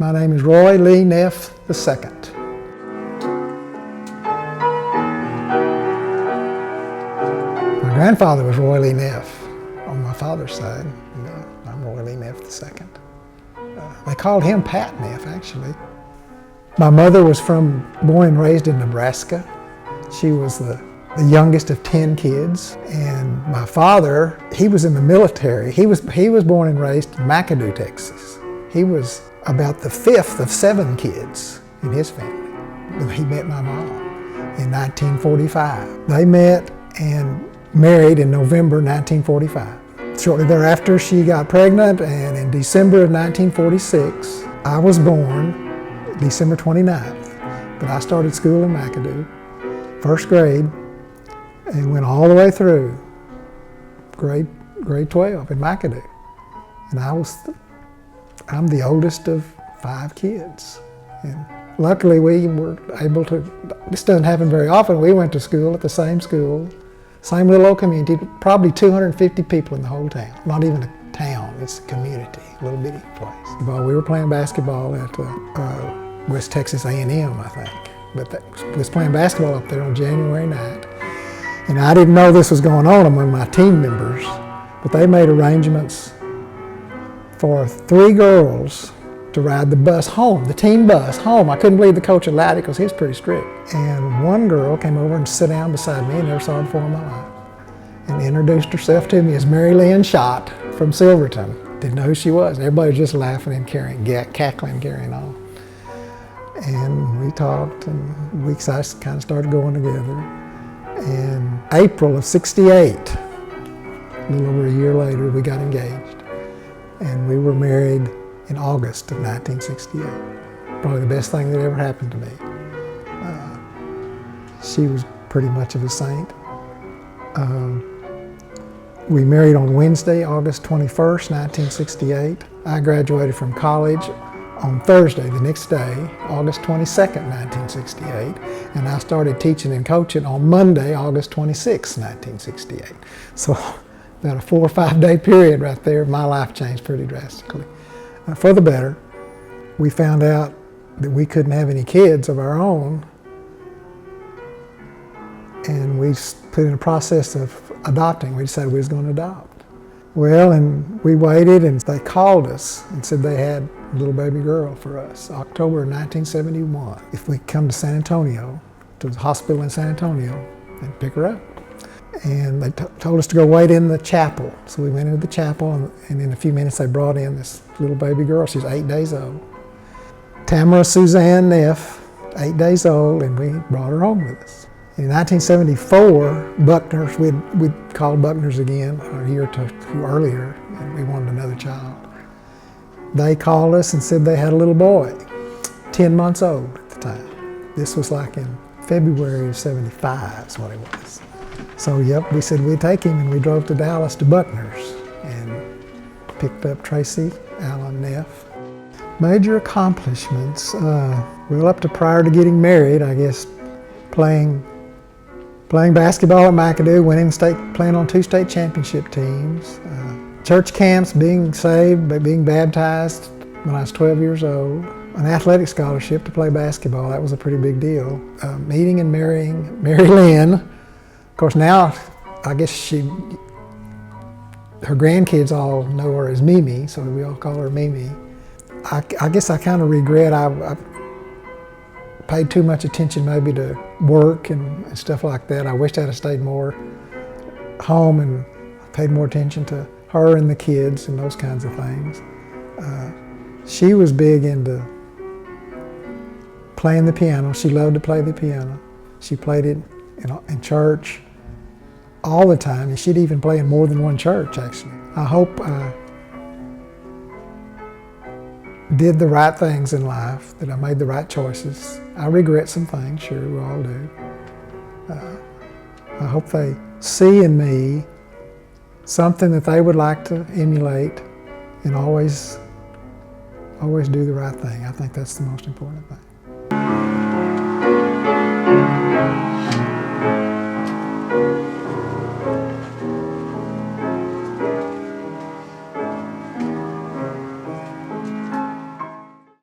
My name is Roy Lee Neff II. My grandfather was Roy Lee Neff on my father's side. I'm Roy Lee Neff II. They called him Pat Neff, actually. My mother was born and raised in Nebraska. She was the youngest of 10 kids. And my father, he was in the military. He was born and raised in McAdoo, Texas. He was about the 5th of 7 kids in his family. He met my mom in 1945. They met and married in November 1945. Shortly thereafter, she got pregnant, and in December of 1946, I was born December 29th. But I started school in McAdoo, first grade, and went all the way through grade 12 in McAdoo. And I'm the oldest of 5 kids. And luckily we were able to, this doesn't happen very often, we went to school at the same school, same little old community, probably 250 people in the whole town. Not even a town, it's a community, a little bitty place. Well, we were playing basketball at West Texas A&M, I think. But we was playing basketball up there on January night. And I didn't know this was going on among my team members, but they made arrangements for 3 girls to ride the bus home, the team bus home. I couldn't believe the coach allowed it because he was pretty strict. And one girl came over and sat down beside me, and never saw her before in my life, and introduced herself to me as Mary Lynn Schott from Silverton. Didn't know who she was. Everybody was just laughing and cackling, carrying on. And we talked, and we kind of started going together. In April of '68, a little over a year later, we got engaged. And we were married in August of 1968. Probably the best thing that ever happened to me. She was pretty much of a saint. We married on Wednesday, August 21st, 1968. I graduated from college on Thursday, the next day, August 22nd, 1968. And I started teaching and coaching on Monday, August 26th, 1968. So about a 4 or 5 day period right there, my life changed pretty drastically. For the better. We found out that we couldn't have any kids of our own, and we put in a process of adopting. We decided we was going to adopt. Well, and we waited, and they called us and said they had a little baby girl for us, October of 1971. If we come to San Antonio, to the hospital in San Antonio, and pick her up. And they told us to go wait in the chapel. So we went into the chapel, and in a few minutes they brought in this little baby girl. She was 8 days old. Tamara Suzanne Neff, 8 days old, and we brought her home with us. In 1974, Buckners, we'd called Buckners again a year or two earlier, and we wanted another child. They called us and said they had a little boy, 10 months old at the time. This was like in February of '75 is what it was. So, yep, we said we'd take him, and we drove to Dallas to Buckner's and picked up Tracy Allen Neff. Major accomplishments, well, up to prior to getting married, I guess, playing basketball at McAdoo, playing on 2 state championship teams, church camps, being saved, being baptized when I was 12 years old, an athletic scholarship to play basketball, that was a pretty big deal, meeting and marrying Mary Lynn. Of course, now, I guess her grandkids all know her as Mimi, so we all call her Mimi. I guess I kind of regret I paid too much attention maybe to work and stuff like that. I wished I'd have stayed more home and paid more attention to her and the kids and those kinds of things. She was big into playing the piano. She loved to play the piano. She played it in church all the time, and she'd even play in more than one church, actually. I hope I did the right things in life, that I made the right choices. I regret some things, sure, we all do. I hope they see in me something that they would like to emulate, and always do the right thing. I think that's the most important thing.